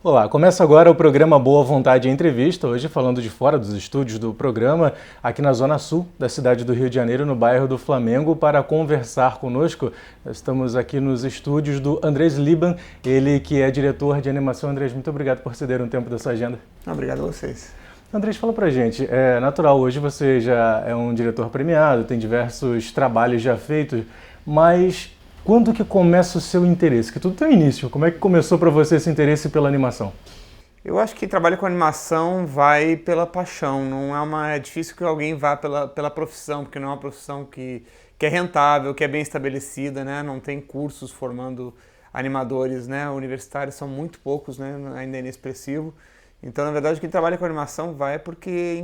Olá, começa agora o programa Boa Vontade Entrevista, hoje falando de fora dos estúdios do programa, aqui na Zona Sul da cidade do Rio de Janeiro, no bairro do Flamengo, para conversar conosco. Nós estamos aqui nos estúdios do Andrés Liban, ele que é diretor de animação. Andrés, muito obrigado por ceder um tempo da sua agenda. Obrigado a vocês. Andrés, fala pra gente, é natural, hoje você já é um diretor premiado, tem diversos trabalhos já feitos, mas quando que começa o seu interesse? Que tudo tem um início. Como é que começou para você esse interesse pela animação? Eu acho que trabalho com animação vai pela paixão, é difícil que alguém vá pela profissão, porque não é uma profissão que é rentável, que é bem estabelecida, né? Não tem cursos formando animadores, né? Universitários são muito poucos, né? Ainda é inexpressivo. Então, na verdade, quem trabalha com animação vai porque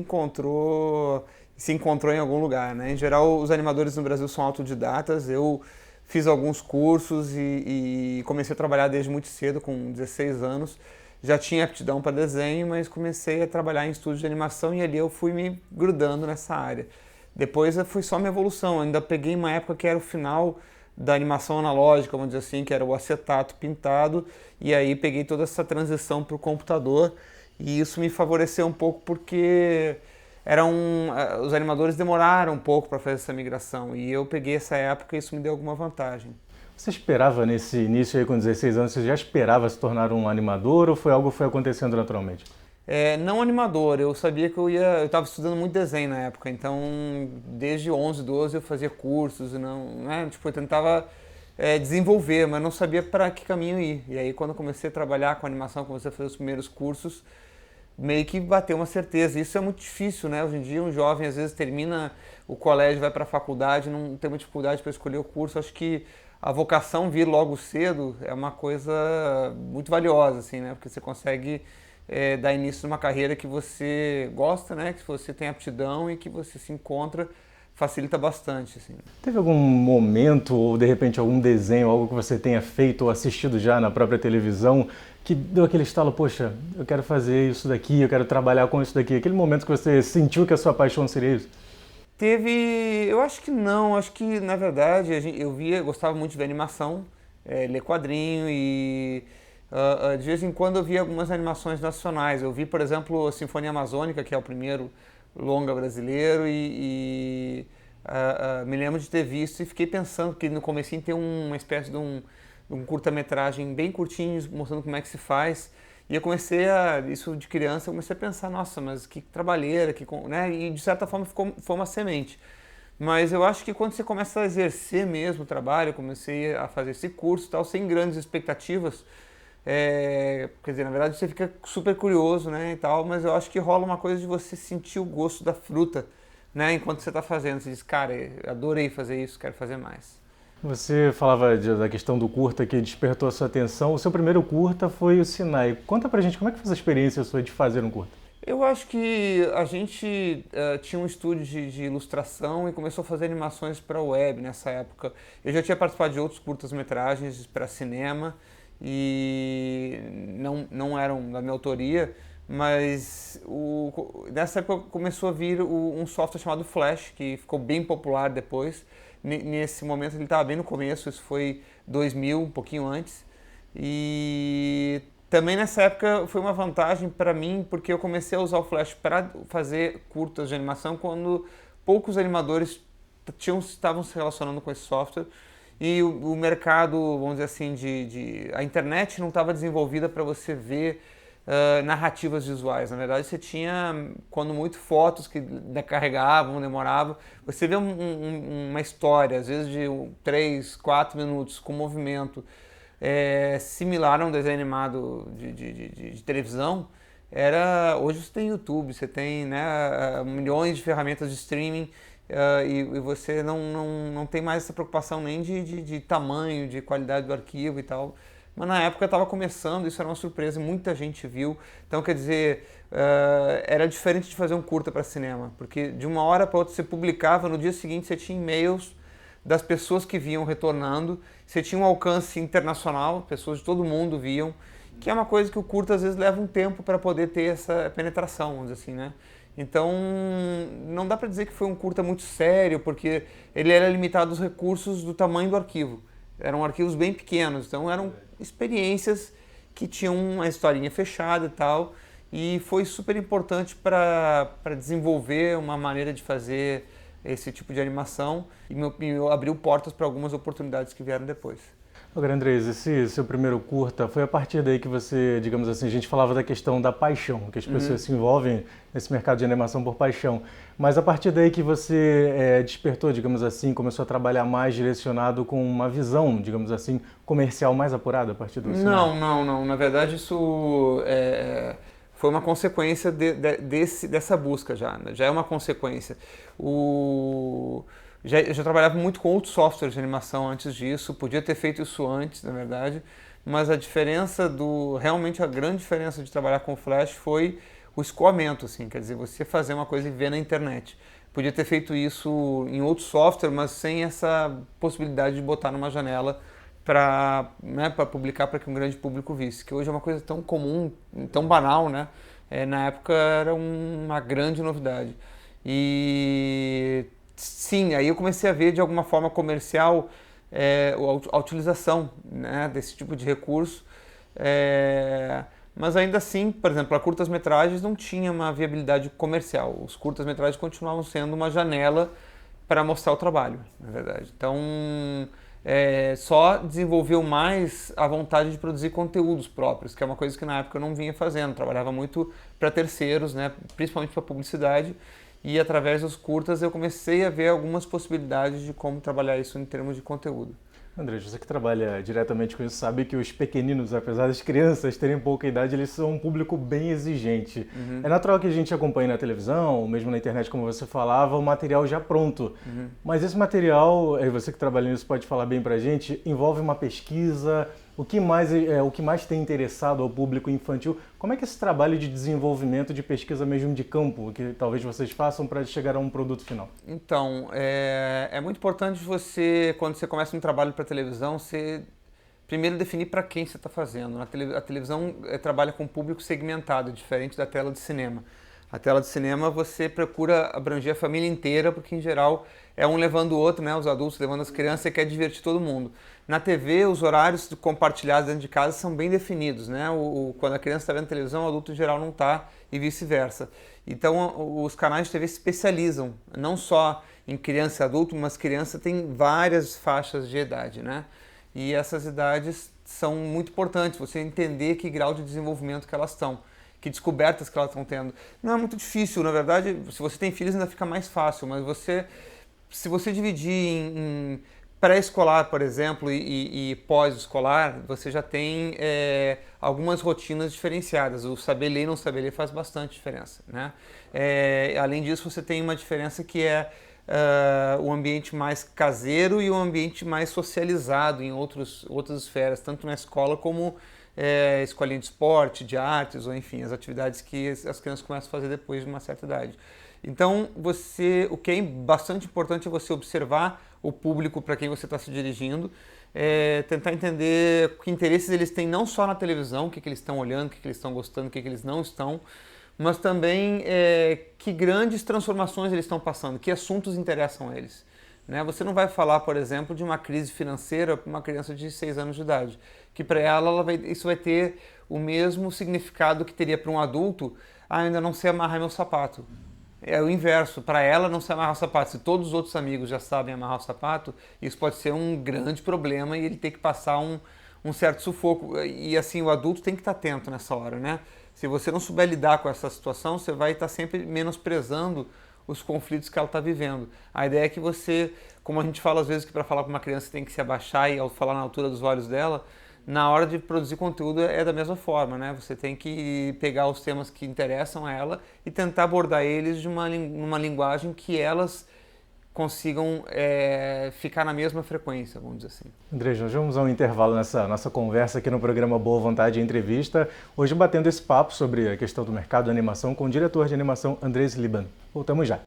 se encontrou em algum lugar, né? Em geral, os animadores no Brasil são autodidatas. Eu fiz alguns cursos e comecei a trabalhar desde muito cedo, com 16 anos. Já tinha aptidão para desenho, mas comecei a trabalhar em estúdio de animação e ali eu fui me grudando nessa área. Depois foi só minha evolução, eu ainda peguei uma época que era o final da animação analógica, vamos dizer assim, que era o acetato pintado, e aí peguei toda essa transição para o computador e isso me favoreceu um pouco porque os animadores demoraram um pouco para fazer essa migração e eu peguei essa época e isso me deu alguma vantagem. Você esperava nesse início aí com 16 anos, você já esperava se tornar um animador ou foi algo que foi acontecendo naturalmente? Não animador, eu sabia que eu estava estudando muito desenho na época, então desde 11, 12 eu fazia cursos, tipo, eu tentava desenvolver, mas não sabia para que caminho ir. E aí quando eu comecei a trabalhar com animação, comecei a fazer os primeiros cursos, meio que bateu uma certeza. Isso é muito difícil, né? Hoje em dia um jovem às vezes termina o colégio, vai para a faculdade, não tem uma dificuldade para escolher o curso. Acho que a vocação vir logo cedo é uma coisa muito valiosa, assim, né? Porque você consegue dar início numa carreira que você gosta, né? Que você tem aptidão e que você se encontra, facilita bastante, assim. Teve algum momento ou de repente algum desenho, algo que você tenha feito ou assistido já na própria televisão que deu aquele estalo, poxa, eu quero fazer isso daqui, eu quero trabalhar com isso daqui, aquele momento que você sentiu que a sua paixão seria isso? Eu acho que não, acho que na verdade gostava muito de ver animação, ler quadrinho e de vez em quando eu via algumas animações nacionais. Eu vi, por exemplo, a Sinfonia Amazônica, que é o primeiro longa brasileiro me lembro de ter visto e fiquei pensando que no comecinho tem uma espécie de um curta-metragem bem curtinho mostrando como é que se faz. E eu isso de criança, eu comecei a pensar, nossa, mas que trabalheira, né? E de certa forma foi uma semente. Mas eu acho que quando você começa a exercer mesmo o trabalho, eu comecei a fazer esse curso e tal, sem grandes expectativas, quer dizer, na verdade você fica super curioso, né, e tal, mas eu acho que rola uma coisa de você sentir o gosto da fruta, né, enquanto você está fazendo. Você diz, cara, adorei fazer isso, quero fazer mais. Você falava da questão do curta que despertou a sua atenção. O seu primeiro curta foi o Sinai. Conta pra gente como é que foi essa experiência sua de fazer um curta. Eu acho que a gente tinha um estúdio de ilustração e começou a fazer animações para web nessa época. Eu já tinha participado de outros curtas-metragens para cinema e não eram da minha autoria, mas nessa época começou a vir um software chamado Flash, que ficou bem popular depois. Nesse momento ele estava bem no começo, isso foi 2000, um pouquinho antes. E também nessa época foi uma vantagem para mim, porque eu comecei a usar o Flash para fazer curtas de animação quando poucos animadores estavam se relacionando com esse software. E o mercado, vamos dizer assim, a internet não estava desenvolvida para você ver narrativas visuais. Na verdade, você tinha, quando muito, fotos que carregavam, demoravam. Você vê uma história, às vezes de 3, 4 minutos, com movimento, similar a um desenho animado de televisão. Hoje você tem YouTube, você tem, né, milhões de ferramentas de streaming, e você não tem mais essa preocupação nem de tamanho, de qualidade do arquivo e tal. Mas na época estava começando, isso era uma surpresa, muita gente viu. Então, quer dizer, era diferente de fazer um curta para cinema, porque de uma hora para outra você publicava, no dia seguinte você tinha e-mails das pessoas que vinham retornando, você tinha um alcance internacional, pessoas de todo mundo viam, que é uma coisa que o curta às vezes leva um tempo para poder ter essa penetração, vamos dizer assim, né? Então, não dá para dizer que foi um curta muito sério, porque ele era limitado aos recursos do tamanho do arquivo. Eram arquivos bem pequenos, então eram experiências que tinham uma historinha fechada e tal, e foi super importante para desenvolver uma maneira de fazer esse tipo de animação e me abriu portas para algumas oportunidades que vieram depois. Agora, Andrés, esse seu primeiro curta, foi a partir daí que você, digamos assim, a gente falava da questão da paixão, que as pessoas se envolvem nesse mercado de animação por paixão, mas a partir daí que você despertou, digamos assim, começou a trabalhar mais direcionado com uma visão, digamos assim, comercial mais apurada a partir do cinema? Não. Na verdade, isso foi uma consequência dessa busca já, né? Já é uma consequência. Eu já trabalhava muito com outros softwares de animação antes disso, podia ter feito isso antes, na verdade, mas a diferença realmente a grande diferença de trabalhar com Flash foi o escoamento, assim, quer dizer, você fazer uma coisa e ver na internet. Podia ter feito isso em outro software, mas sem essa possibilidade de botar numa janela para publicar para que um grande público visse, que hoje é uma coisa tão comum, tão banal, né? Na época era uma grande novidade. E sim, aí eu comecei a ver de alguma forma comercial a utilização, né, desse tipo de recurso, mas ainda assim, por exemplo, a curtas-metragens não tinha uma viabilidade comercial. Os curtas-metragens continuavam sendo uma janela para mostrar o trabalho, na verdade. Então, só desenvolveu mais a vontade de produzir conteúdos próprios, que é uma coisa que na época eu não vinha fazendo. Trabalhava muito para terceiros, né, principalmente para publicidade. E através dos curtas eu comecei a ver algumas possibilidades de como trabalhar isso em termos de conteúdo. André, você que trabalha diretamente com isso sabe que os pequeninos, apesar das crianças terem pouca idade, eles são um público bem exigente. É natural que a gente acompanhe na televisão, ou mesmo na internet, como você falava, o material já pronto. Mas esse material, você que trabalha nisso pode falar bem pra gente, envolve uma pesquisa. O que mais tem interessado ao público infantil? Como é que é esse trabalho de desenvolvimento, de pesquisa mesmo de campo, que talvez vocês façam para chegar a um produto final? Então, é muito importante você, quando você começa um trabalho para televisão, você primeiro definir para quem você está fazendo. A televisão trabalha com público segmentado, diferente da tela de cinema. A tela de cinema você procura abranger a família inteira, porque em geral é um levando o outro, né? Os adultos levando as crianças, você quer divertir todo mundo. Na TV, os horários compartilhados dentro de casa são bem definidos, né? Quando a criança está vendo televisão, o adulto em geral não está e vice-versa. Então, os canais de TV se especializam, não só em criança e adulto, mas criança tem várias faixas de idade, né? E essas idades são muito importantes, você entender que grau de desenvolvimento que elas estão, que descobertas que elas estão tendo. Não é muito difícil, na verdade, se você tem filhos ainda fica mais fácil, mas se você dividir em pré-escolar, por exemplo, e pós-escolar, você já tem algumas rotinas diferenciadas. O saber ler e não saber ler faz bastante diferença, né? Além disso, você tem uma diferença que é o ambiente mais caseiro e o ambiente mais socializado em outras esferas, tanto na escola como escolinha de esporte, de artes, ou enfim, as atividades que as crianças começam a fazer depois de uma certa idade. Então, o que é bastante importante é você observar o público para quem você está se dirigindo, tentar entender que interesses eles têm não só na televisão, o que eles estão olhando, o que eles estão gostando, o que eles não estão, mas também que grandes transformações eles estão passando, que assuntos interessam a eles. Né? Você não vai falar, por exemplo, de uma crise financeira para uma criança de 6 anos de idade, que para ela isso vai ter o mesmo significado que teria para um adulto, ainda não sei amarrar meu sapato. É o inverso, para ela não se amarrar o sapato. Se todos os outros amigos já sabem amarrar o sapato, isso pode ser um grande problema e ele tem que passar um certo sufoco. E assim, o adulto tem que estar atento nessa hora, né? Se você não souber lidar com essa situação, você vai estar sempre menosprezando os conflitos que ela está vivendo. A ideia é que você, como a gente fala às vezes que para falar com uma criança você tem que se abaixar e ao falar na altura dos olhos dela, na hora de produzir conteúdo é da mesma forma, né? Você tem que pegar os temas que interessam a ela e tentar abordar eles numa linguagem que elas consigam ficar na mesma frequência, vamos dizer assim. André, nós vamos a um intervalo nessa nossa conversa aqui no programa Boa Vontade Entrevista, hoje batendo esse papo sobre a questão do mercado de animação com o diretor de animação Andrés Liban. Voltamos já.